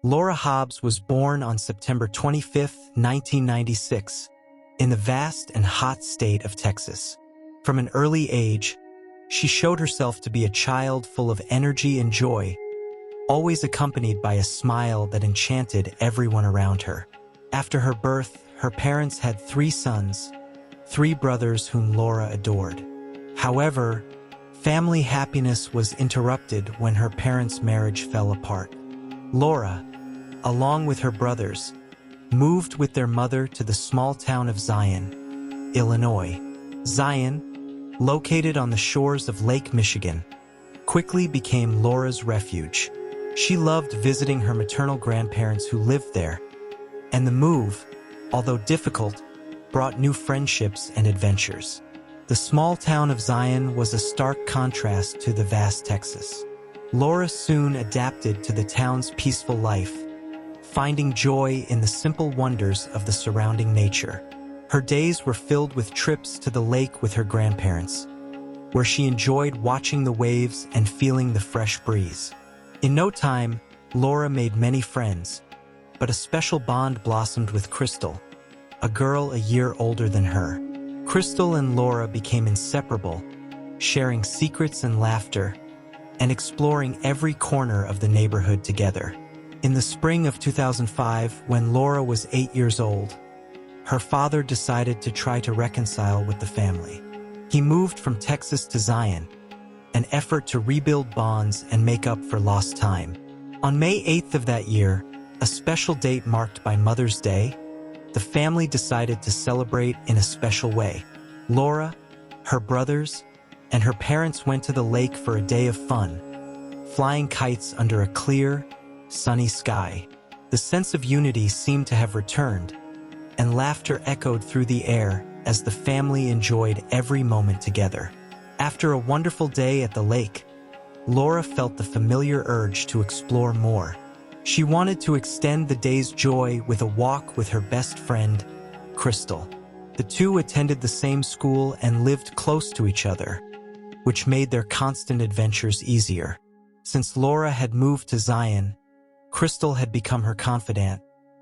Laura Hobbs was born on September 25, 1996, in the vast and hot state of Texas. From an early age, she showed herself to be a child full of energy and joy, always accompanied by a smile that enchanted everyone around her. After her birth, her parents had 3 sons, 3 brothers whom Laura adored. However, family happiness was interrupted when her parents' marriage fell apart. Laura, along with her brothers, moved with their mother to the small town of Zion, Illinois. Zion, located on the shores of Lake Michigan, quickly became Laura's refuge. She loved visiting her maternal grandparents who lived there, and the move, although difficult, brought new friendships and adventures. The small town of Zion was a stark contrast to the vast Texas. Laura soon adapted to the town's peaceful life, finding joy in the simple wonders of the surrounding nature. Her days were filled with trips to the lake with her grandparents, where she enjoyed watching the waves and feeling the fresh breeze. In no time, Laura made many friends, but a special bond blossomed with Crystal, a girl a year older than her. Crystal and Laura became inseparable, sharing secrets and laughter, and exploring every corner of the neighborhood together. In the spring of 2005, when Laura was 8 years old, her father decided to try to reconcile with the family. He moved from Texas to Zion, an effort to rebuild bonds and make up for lost time. On May 8th of that year, a special date marked by Mother's Day, the family decided to celebrate in a special way. Laura, her brothers, and her parents went to the lake for a day of fun, flying kites under a clear, sunny sky. The sense of unity seemed to have returned, and laughter echoed through the air as the family enjoyed every moment together. After a wonderful day at the lake, Laura felt the familiar urge to explore more. She wanted to extend the day's joy with a walk with her best friend, Crystal. The two attended the same school and lived close to each other, which made their constant adventures easier. Since Laura had moved to Zion, Crystal had become her confidant,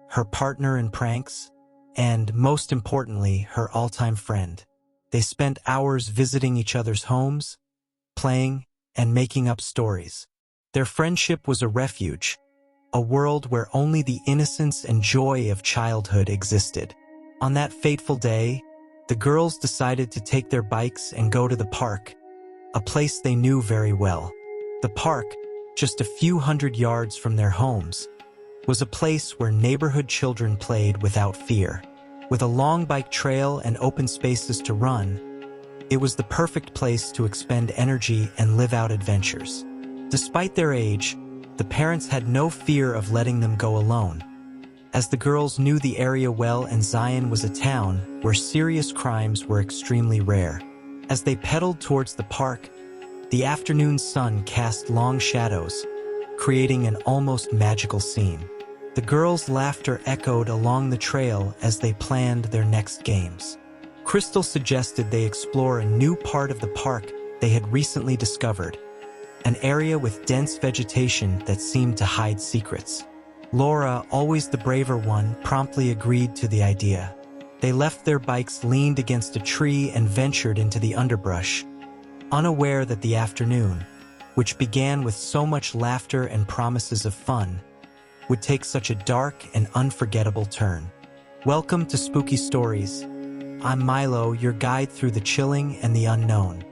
her partner in pranks, and, most importantly, her all-time friend. They spent hours visiting each other's homes, playing, and making up stories. Their friendship was a refuge, a world where only the innocence and joy of childhood existed. On that fateful day, the girls decided to take their bikes and go to the park, a place they knew very well. The park, just a few hundred yards from their homes, was a place where neighborhood children played without fear. With a long bike trail and open spaces to run, it was the perfect place to expend energy and live out adventures. Despite their age, the parents had no fear of letting them go alone, as the girls knew the area well and Zion was a town where serious crimes were extremely rare. As they pedaled towards the park, the afternoon sun cast long shadows, creating an almost magical scene. The girls' laughter echoed along the trail as they planned their next games. Crystal suggested they explore a new part of the park they had recently discovered, an area with dense vegetation that seemed to hide secrets. Laura, always the braver one, promptly agreed to the idea. They left their bikes leaned against a tree and ventured into the underbrush, unaware that the afternoon, which began with so much laughter and promises of fun, would take such a dark and unforgettable turn. Welcome to Spooky Stories. I'm Milo, your guide through the chilling and the unknown.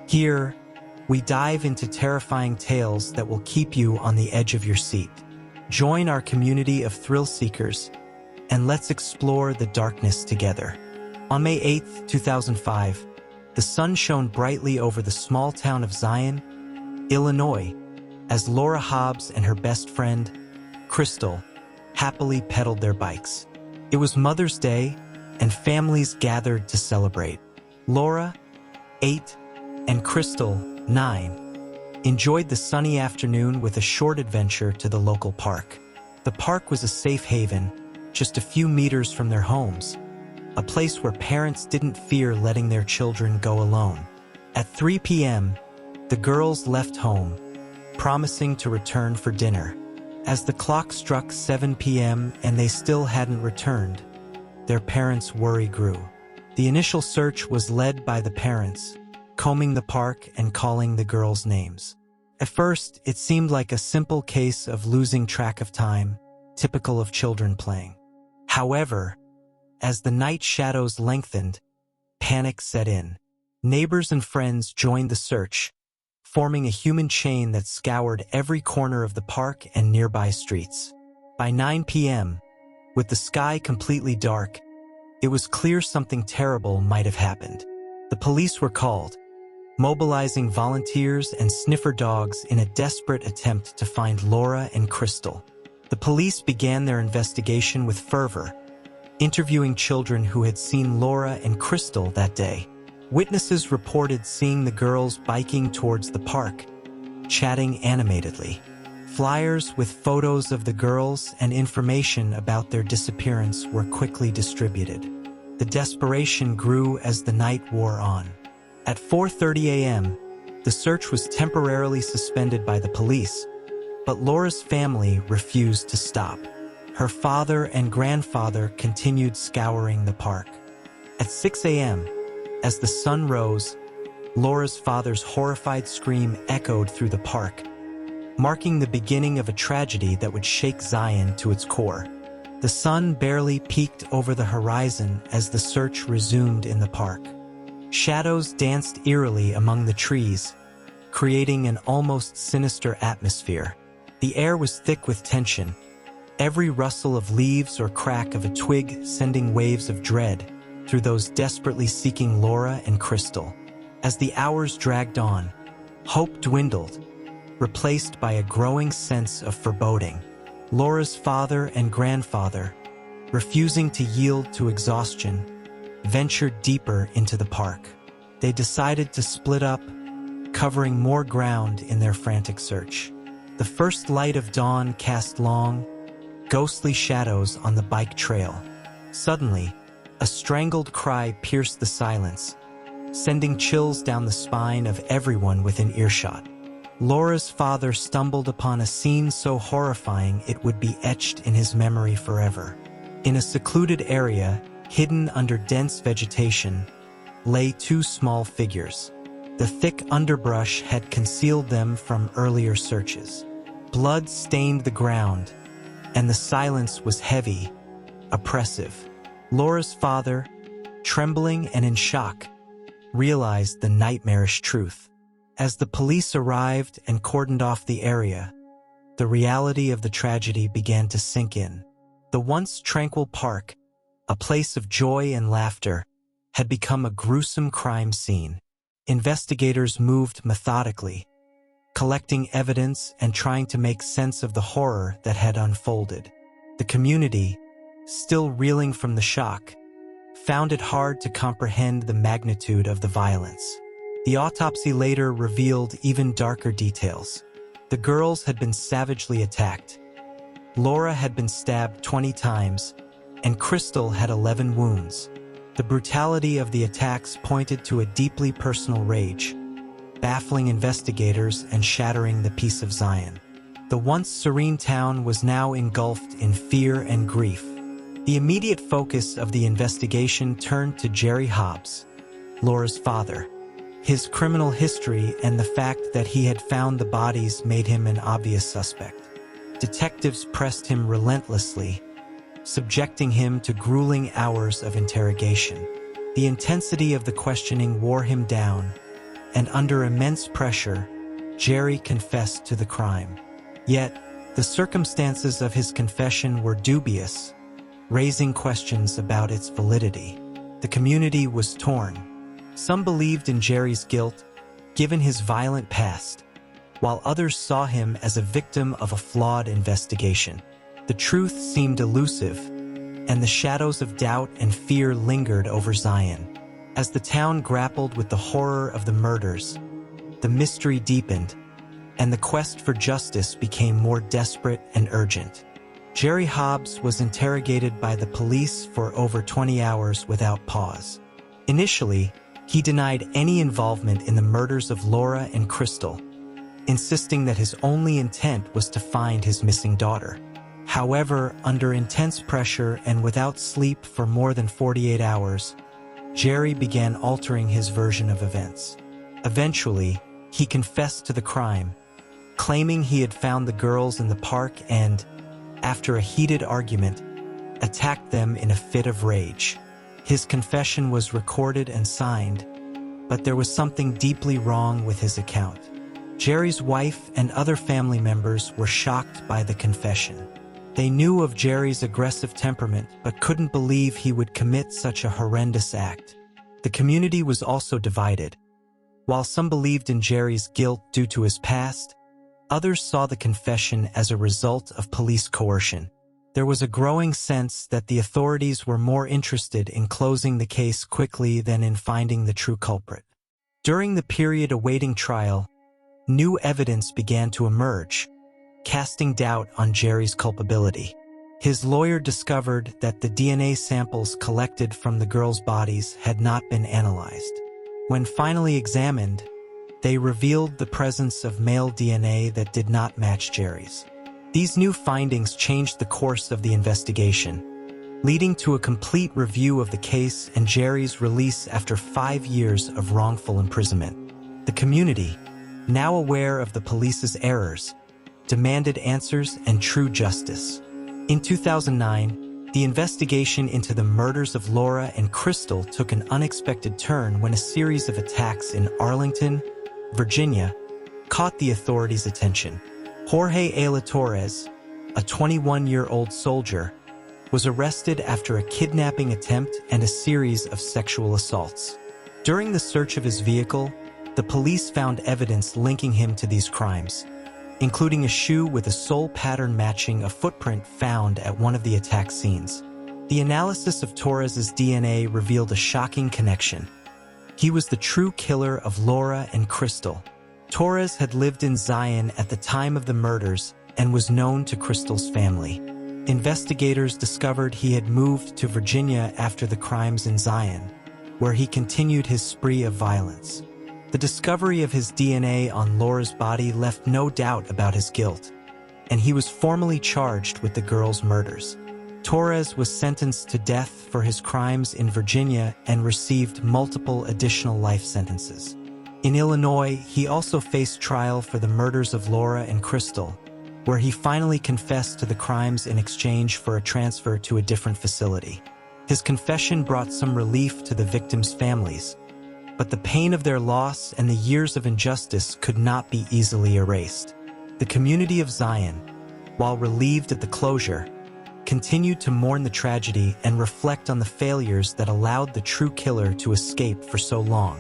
Here, we dive into terrifying tales that will keep you on the edge of your seat. Join our community of thrill seekers, and let's explore the darkness together. On May 8th, 2005, the sun shone brightly over the small town of Zion, Illinois, as Laura Hobbs and her best friend, Crystal, happily pedaled their bikes. It was Mother's Day, and families gathered to celebrate. Laura, 8, and Crystal, 9, enjoyed the sunny afternoon with a short adventure to the local park. The park was a safe haven, just a few meters from their homes, a place where parents didn't fear letting their children go alone. At 3 p.m., the girls left home, promising to return for dinner. As the clock struck 7 p.m. and they still hadn't returned, their parents' worry grew. The initial search was led by the parents, combing the park and calling the girls' names. At first, it seemed like a simple case of losing track of time, typical of children playing. However, as the night shadows lengthened, panic set in. Neighbors and friends joined the search, forming a human chain that scoured every corner of the park and nearby streets. By 9 p.m., with the sky completely dark, it was clear something terrible might have happened. The police were called, mobilizing volunteers and sniffer dogs in a desperate attempt to find Laura and Crystal. The police began their investigation with fervor, interviewing children who had seen Laura and Crystal that day. Witnesses reported seeing the girls biking towards the park, chatting animatedly. Flyers with photos of the girls and information about their disappearance were quickly distributed. The desperation grew as the night wore on. At 4:30 a.m., the search was temporarily suspended by the police, but Laura's family refused to stop. Her father and grandfather continued scouring the park. At 6 a.m., as the sun rose, Laura's father's horrified scream echoed through the park, marking the beginning of a tragedy that would shake Zion to its core. The sun barely peeked over the horizon as the search resumed in the park. Shadows danced eerily among the trees, creating an almost sinister atmosphere. The air was thick with tension, every rustle of leaves or crack of a twig sending waves of dread through those desperately seeking Laura and Crystal. As the hours dragged on, hope dwindled, replaced by a growing sense of foreboding. Laura's father and grandfather, refusing to yield to exhaustion, ventured deeper into the park. They decided to split up, covering more ground in their frantic search. The first light of dawn cast long, ghostly shadows on the bike trail. Suddenly, a strangled cry pierced the silence, sending chills down the spine of everyone within earshot. Laura's father stumbled upon a scene so horrifying it would be etched in his memory forever. In a secluded area, hidden under dense vegetation, lay two small figures. The thick underbrush had concealed them from earlier searches. Blood stained the ground, and the silence was heavy, oppressive. Laura's father, trembling and in shock, realized the nightmarish truth. As the police arrived and cordoned off the area, the reality of the tragedy began to sink in. The once tranquil park, a place of joy and laughter, had become a gruesome crime scene. Investigators moved methodically, collecting evidence and trying to make sense of the horror that had unfolded. The community, still reeling from the shock, found it hard to comprehend the magnitude of the violence. The autopsy later revealed even darker details. The girls had been savagely attacked. Laura had been stabbed 20 times, and Crystal had 11 wounds. The brutality of the attacks pointed to a deeply personal rage, baffling investigators and shattering the peace of Zion. The once serene town was now engulfed in fear and grief. The immediate focus of the investigation turned to Jerry Hobbs, Laura's father. His criminal history and the fact that he had found the bodies made him an obvious suspect. Detectives pressed him relentlessly, subjecting him to grueling hours of interrogation. The intensity of the questioning wore him down, and under immense pressure, Jerry confessed to the crime. Yet, the circumstances of his confession were dubious, raising questions about its validity. The community was torn. Some believed in Jerry's guilt, given his violent past, while others saw him as a victim of a flawed investigation. The truth seemed elusive, and the shadows of doubt and fear lingered over Zion. As the town grappled with the horror of the murders, the mystery deepened, and the quest for justice became more desperate and urgent. Jerry Hobbs was interrogated by the police for over 20 hours without pause. Initially, he denied any involvement in the murders of Laura and Crystal, insisting that his only intent was to find his missing daughter. However, under intense pressure and without sleep for more than 48 hours, Jerry began altering his version of events. Eventually, he confessed to the crime, claiming he had found the girls in the park and, after a heated argument, attacked them in a fit of rage. His confession was recorded and signed, but there was something deeply wrong with his account. Jerry's wife and other family members were shocked by the confession. They knew of Jerry's aggressive temperament but couldn't believe he would commit such a horrendous act. The community was also divided. While some believed in Jerry's guilt due to his past, others saw the confession as a result of police coercion. There was a growing sense that the authorities were more interested in closing the case quickly than in finding the true culprit. During the period awaiting trial, new evidence began to emerge, casting doubt on Jerry's culpability. His lawyer discovered that the DNA samples collected from the girls' bodies had not been analyzed. When finally examined, they revealed the presence of male DNA that did not match Jerry's. These new findings changed the course of the investigation, leading to a complete review of the case and Jerry's release after 5 years of wrongful imprisonment. The community, now aware of the police's errors, demanded answers and true justice. In 2009, the investigation into the murders of Laura and Crystal took an unexpected turn when a series of attacks in Arlington, Virginia, caught the authorities' attention. Jorge Ayala Torres, a 21-year-old soldier, was arrested after a kidnapping attempt and a series of sexual assaults. During the search of his vehicle, the police found evidence linking him to these crimes, including a shoe with a sole pattern matching a footprint found at one of the attack scenes. The analysis of Torres's DNA revealed a shocking connection. He was the true killer of Laura and Crystal. Torres had lived in Zion at the time of the murders and was known to Crystal's family. Investigators discovered he had moved to Virginia after the crimes in Zion, where he continued his spree of violence. The discovery of his DNA on Laura's body left no doubt about his guilt, and he was formally charged with the girls' murders. Torres was sentenced to death for his crimes in Virginia and received multiple additional life sentences. In Illinois, he also faced trial for the murders of Laura and Crystal, where he finally confessed to the crimes in exchange for a transfer to a different facility. His confession brought some relief to the victims' families, but the pain of their loss and the years of injustice could not be easily erased. The community of Zion, while relieved at the closure, continued to mourn the tragedy and reflect on the failures that allowed the true killer to escape for so long.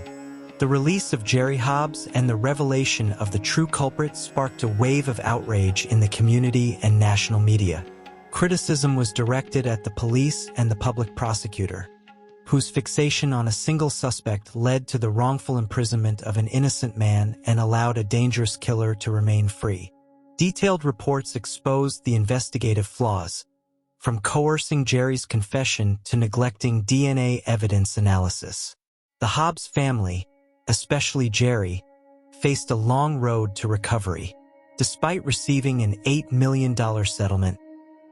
The release of Jerry Hobbs and the revelation of the true culprit sparked a wave of outrage in the community and national media. Criticism was directed at the police and the public prosecutor, whose fixation on a single suspect led to the wrongful imprisonment of an innocent man and allowed a dangerous killer to remain free. Detailed reports exposed the investigative flaws, from coercing Jerry's confession to neglecting DNA evidence analysis. The Hobbs family, especially Jerry, faced a long road to recovery. Despite receiving an $8 million settlement,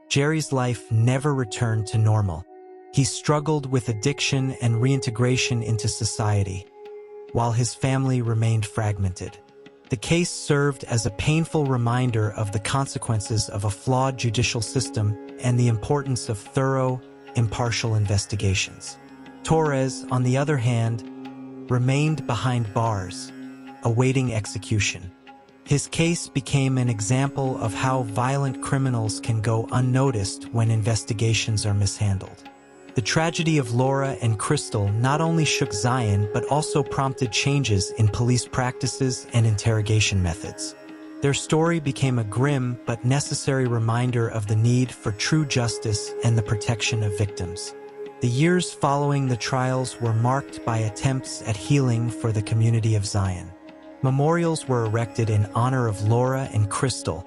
Jerry's life never returned to normal. He struggled with addiction and reintegration into society, while his family remained fragmented. The case served as a painful reminder of the consequences of a flawed judicial system and the importance of thorough, impartial investigations. Torres, on the other hand, remained behind bars, awaiting execution. His case became an example of how violent criminals can go unnoticed when investigations are mishandled. The tragedy of Laura and Crystal not only shook Zion but also prompted changes in police practices and interrogation methods. Their story became a grim but necessary reminder of the need for true justice and the protection of victims. The years following the trials were marked by attempts at healing for the community of Zion. Memorials were erected in honor of Laura and Crystal,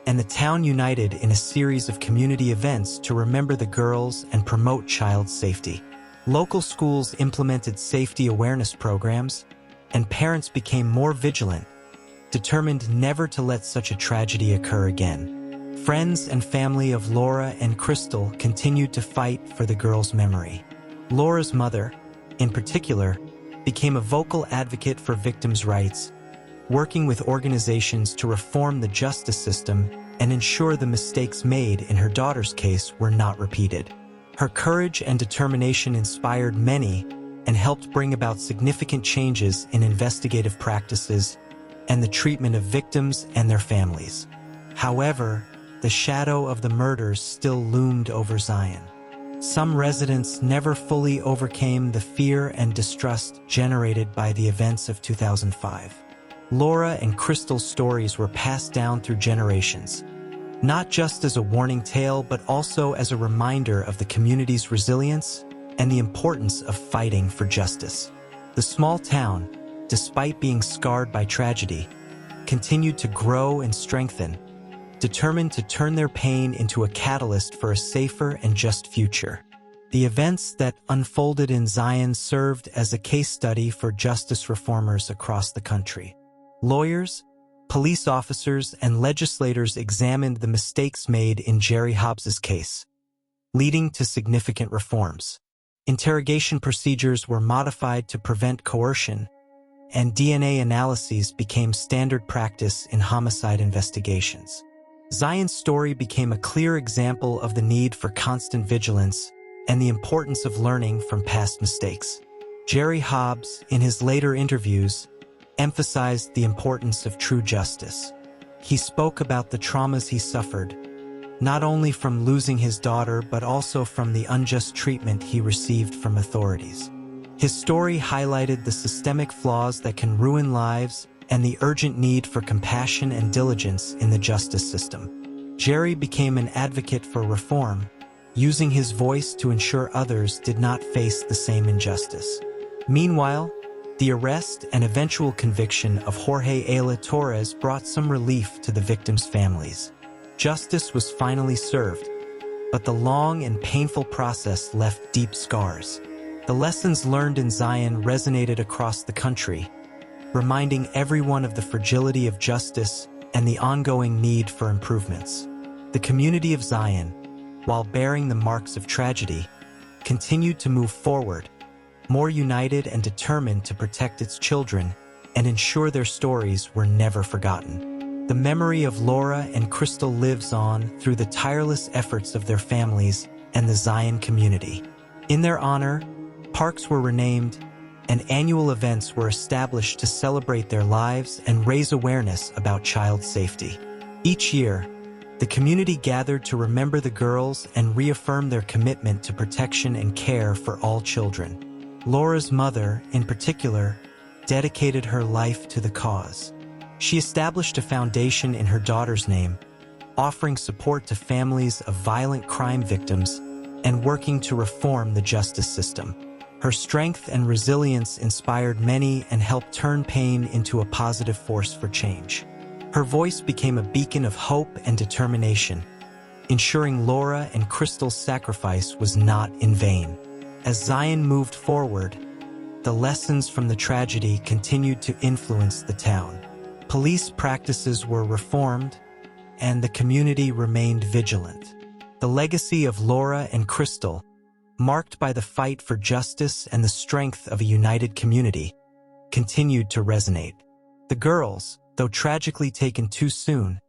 and the town united in a series of community events to remember the girls and promote child safety. Local schools implemented safety awareness programs, and parents became more vigilant, determined never to let such a tragedy occur again. Friends and family of Laura and Crystal continued to fight for the girl's memory. Laura's mother, in particular, became a vocal advocate for victims' rights, working with organizations to reform the justice system and ensure the mistakes made in her daughter's case were not repeated. Her courage and determination inspired many and helped bring about significant changes in investigative practices and the treatment of victims and their families. However, the shadow of the murders still loomed over Zion. Some residents never fully overcame the fear and distrust generated by the events of 2005. Laura and Crystal's stories were passed down through generations, not just as a warning tale but also as a reminder of the community's resilience and the importance of fighting for justice. The small town, despite being scarred by tragedy, continued to grow and strengthen, determined to turn their pain into a catalyst for a safer and just future. The events that unfolded in Zion served as a case study for justice reformers across the country. Lawyers, police officers, and legislators examined the mistakes made in Jerry Hobbs's case, leading to significant reforms. Interrogation procedures were modified to prevent coercion, and DNA analyses became standard practice in homicide investigations. Zion's story became a clear example of the need for constant vigilance and the importance of learning from past mistakes. Jerry Hobbs, in his later interviews, emphasized the importance of true justice. He spoke about the traumas he suffered, not only from losing his daughter but also from the unjust treatment he received from authorities. His story highlighted the systemic flaws that can ruin lives and the urgent need for compassion and diligence in the justice system. Jerry became an advocate for reform, using his voice to ensure others did not face the same injustice. Meanwhile, the arrest and eventual conviction of Jorge Ayala Torres brought some relief to the victims' families. Justice was finally served, but the long and painful process left deep scars. The lessons learned in Zion resonated across the country, reminding everyone of the fragility of justice and the ongoing need for improvements. The community of Zion, while bearing the marks of tragedy, continued to move forward, more united and determined to protect its children and ensure their stories were never forgotten. The memory of Laura and Crystal lives on through the tireless efforts of their families and the Zion community. In their honor, parks were renamed, and annual events were established to celebrate their lives and raise awareness about child safety. Each year, the community gathered to remember the girls and reaffirm their commitment to protection and care for all children. Laura's mother, in particular, dedicated her life to the cause. She established a foundation in her daughter's name, offering support to families of violent crime victims and working to reform the justice system. Her strength and resilience inspired many and helped turn pain into a positive force for change. Her voice became a beacon of hope and determination, ensuring Laura and Crystal's sacrifice was not in vain. As Zion moved forward, the lessons from the tragedy continued to influence the town. Police practices were reformed, and the community remained vigilant. The legacy of Laura and Crystal, marked by the fight for justice and the strength of a united community, continued to resonate. The girls, though tragically taken too soon,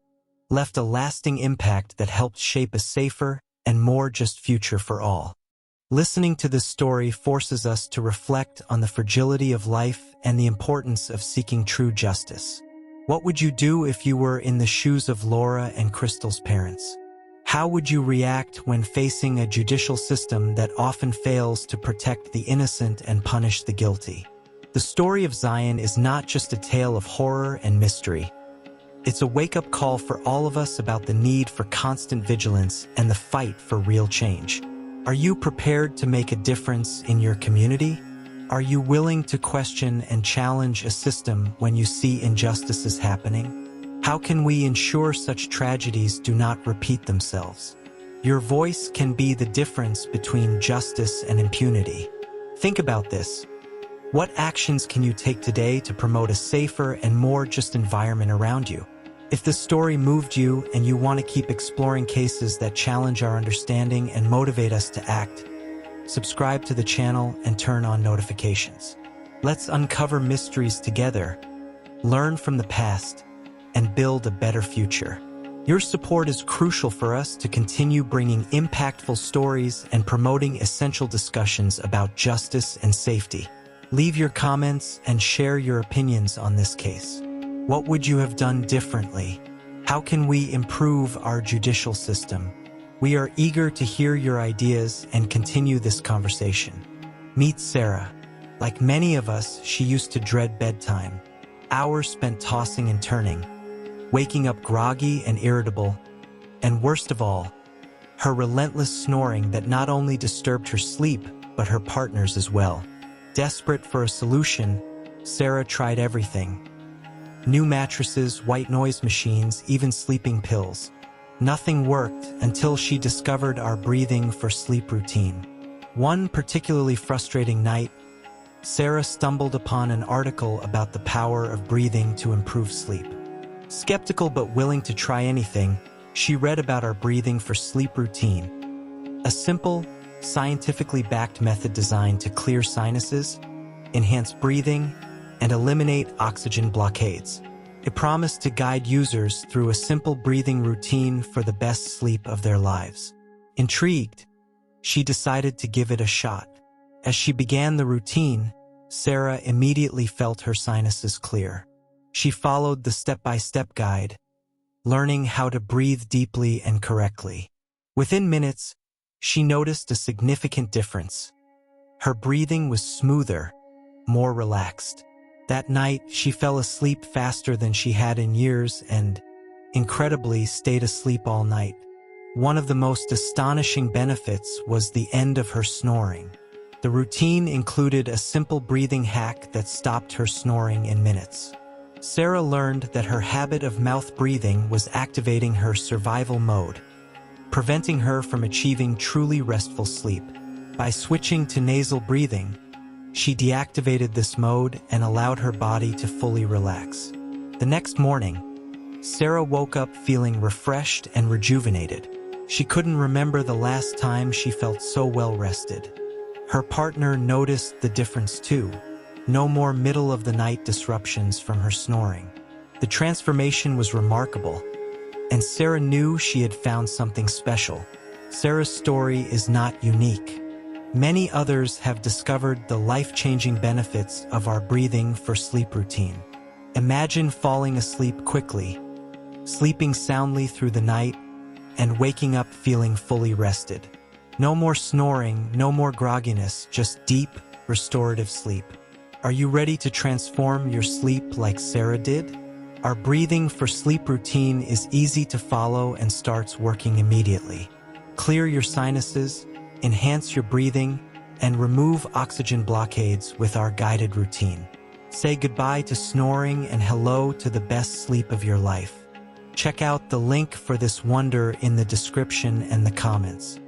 left a lasting impact that helped shape a safer and more just future for all. Listening to this story forces us to reflect on the fragility of life and the importance of seeking true justice. What would you do if you were in the shoes of Laura and Crystal's parents? How would you react when facing a judicial system that often fails to protect the innocent and punish the guilty? The story of Zion is not just a tale of horror and mystery. It's a wake-up call for all of us about the need for constant vigilance and the fight for real change. Are you prepared to make a difference in your community? Are you willing to question and challenge a system when you see injustices happening? How can we ensure such tragedies do not repeat themselves? Your voice can be the difference between justice and impunity. Think about this. What actions can you take today to promote a safer and more just environment around you? If the story moved you and you want to keep exploring cases that challenge our understanding and motivate us to act, subscribe to the channel and turn on notifications. Let's uncover mysteries together, learn from the past, and build a better future. Your support is crucial for us to continue bringing impactful stories and promoting essential discussions about justice and safety. Leave your comments and share your opinions on this case. What would you have done differently? How can we improve our judicial system? We are eager to hear your ideas and continue this conversation. Meet Sarah. Like many of us, she used to dread bedtime. Hours spent tossing and turning, waking up groggy and irritable, and worst of all, her relentless snoring that not only disturbed her sleep, but her partner's as well. Desperate for a solution, Sarah tried everything. New mattresses, white noise machines, even sleeping pills. Nothing worked until she discovered our breathing for sleep routine. One particularly frustrating night, Sarah stumbled upon an article about the power of breathing to improve sleep. Skeptical but willing to try anything, she read about our breathing for sleep routine. A simple, scientifically backed method designed to clear sinuses, enhance breathing, and eliminate oxygen blockades. It promised to guide users through a simple breathing routine for the best sleep of their lives. Intrigued, she decided to give it a shot. As she began the routine, Sarah immediately felt her sinuses clear. She followed the step-by-step guide, learning how to breathe deeply and correctly. Within minutes, she noticed a significant difference. Her breathing was smoother, more relaxed. That night, she fell asleep faster than she had in years and, incredibly, stayed asleep all night. One of the most astonishing benefits was the end of her snoring. The routine included a simple breathing hack that stopped her snoring in minutes. Sarah learned that her habit of mouth breathing was activating her survival mode, preventing her from achieving truly restful sleep. By switching to nasal breathing, she deactivated this mode and allowed her body to fully relax. The next morning, Sarah woke up feeling refreshed and rejuvenated. She couldn't remember the last time she felt so well rested. Her partner noticed the difference too. No more middle-of-the-night disruptions from her snoring. The transformation was remarkable, and Sarah knew she had found something special. Sarah's story is not unique. Many others have discovered the life-changing benefits of our breathing for sleep routine. Imagine falling asleep quickly, sleeping soundly through the night, and waking up feeling fully rested. No more snoring, no more grogginess, just deep, restorative sleep. Are you ready to transform your sleep like Sarah did? Our breathing for sleep routine is easy to follow and starts working immediately. Clear your sinuses, enhance your breathing, and remove oxygen blockades with our guided routine. Say goodbye to snoring and hello to the best sleep of your life. Check out the link for this wonder in the description and the comments.